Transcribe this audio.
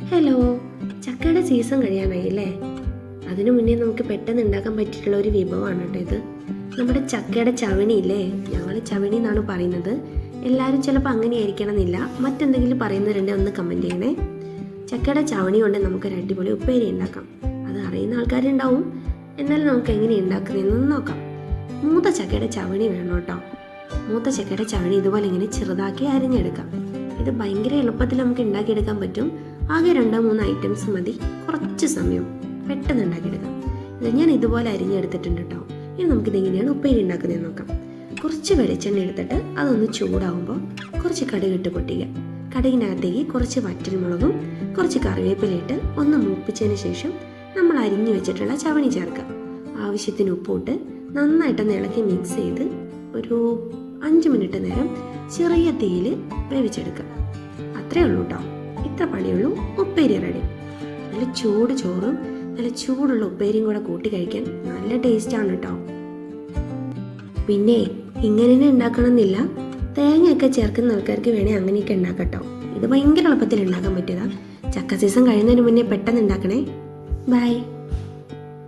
Hello, ചക്കയുടെ season കഴിയാനായി അല്ലേ? അതിനു മുന്നേ നമുക്ക് പെട്ടെന്ന് ഉണ്ടാക്കാൻ പറ്റിയിട്ടുള്ള ഒരു വിഭവമാണ് കേട്ടോ ഇത്. നമ്മുടെ ചക്കയുടെ ചവണി ഇല്ലേ, ഞങ്ങൾ ചവണി എന്നാണ് പറയുന്നത്. എല്ലാവരും ചിലപ്പോൾ അങ്ങനെ ആയിരിക്കണം എന്നില്ല, മറ്റെന്തെങ്കിലും പറയുന്നവരുണ്ട്, ഒന്ന് കമൻറ്റ് ചെയ്യണേ. ചക്കയുടെ ചവണി കൊണ്ട് നമുക്കൊരു അടിപൊളി ഉപ്പേരി ഉണ്ടാക്കാം. അത് അറിയുന്ന ആൾക്കാരുണ്ടാവും, എന്നാലും നമുക്ക് എങ്ങനെ ഉണ്ടാക്കുന്നതെന്ന് നോക്കാം. മൂത്ത ചക്കയുടെ ചവണി വേണം കേട്ടോ. മൂത്ത ചക്കയുടെ ചവണി ഇതുപോലെ ഇങ്ങനെ ചെറുതാക്കി അരിഞ്ഞെടുക്കാം. ഇത് ഭയങ്കര എളുപ്പത്തിൽ നമുക്ക് ഉണ്ടാക്കിയെടുക്കാൻ പറ്റും. ആകെ 2-3 ഐറ്റംസ് മതി, കുറച്ച് സമയം പെട്ടെന്ന് ഉണ്ടാക്കിയെടുക്കാം. ഇത് ഞാൻ ഇതുപോലെ അരിഞ്ഞെടുത്തിട്ടുണ്ട് കേട്ടോ. ഇനി നമുക്കിത് എങ്ങനെയാണ് ഉപ്പേരി ഉണ്ടാക്കുന്നതെന്ന് നോക്കാം. കുറച്ച് വെളിച്ചെണ്ണ എടുത്തിട്ട് അതൊന്ന് ചൂടാവുമ്പോൾ കുറച്ച് കടുക് ഇട്ട് പൊട്ടിക്കുക. കടുകിനകത്തേക്ക് കുറച്ച് വറ്റൽമുളകും കുറച്ച് കറിവേപ്പിലയിട്ട് ഒന്ന് മൂപ്പിച്ചതിന് ശേഷം നമ്മൾ അരിഞ്ഞു വെച്ചിട്ടുള്ള ചവണി ചേർക്കുക. ആവശ്യത്തിന് ഉപ്പിട്ട് നന്നായിട്ടൊന്ന് ഇളക്കി മിക്സ് ചെയ്ത് ഒരു 5 മിനിറ്റ് നേരം ചെറിയ തീയിൽ വേവിച്ചെടുക്കുക. അത്രേ ഉള്ളൂ കേട്ടോ, ഇത്ര പണിയുള്ളൂ. ഉപ്പേരി റെഡി. നല്ല ചൂട് ചോറും നല്ല ചൂടുള്ള ഉപ്പേരിയും കൂടെ കൂട്ടി കഴിക്കാൻ നല്ല ടേസ്റ്റാണ് കേട്ടോ. പിന്നെ ഇങ്ങനെ തന്നെ ഉണ്ടാക്കണമെന്നില്ല, തേങ്ങയൊക്കെ ചേർക്കുന്ന ആൾക്കാർക്ക് വേണേൽ അങ്ങനെയൊക്കെ ഉണ്ടാക്കട്ടോ. ഇത് ഭയങ്കര എളുപ്പത്തിൽ ഉണ്ടാക്കാൻ പറ്റിയതാ. ചക്ക സീസൺ കഴിയുന്നതിന് മുന്നേ പെട്ടെന്ന് ഉണ്ടാക്കണേ. ബൈ.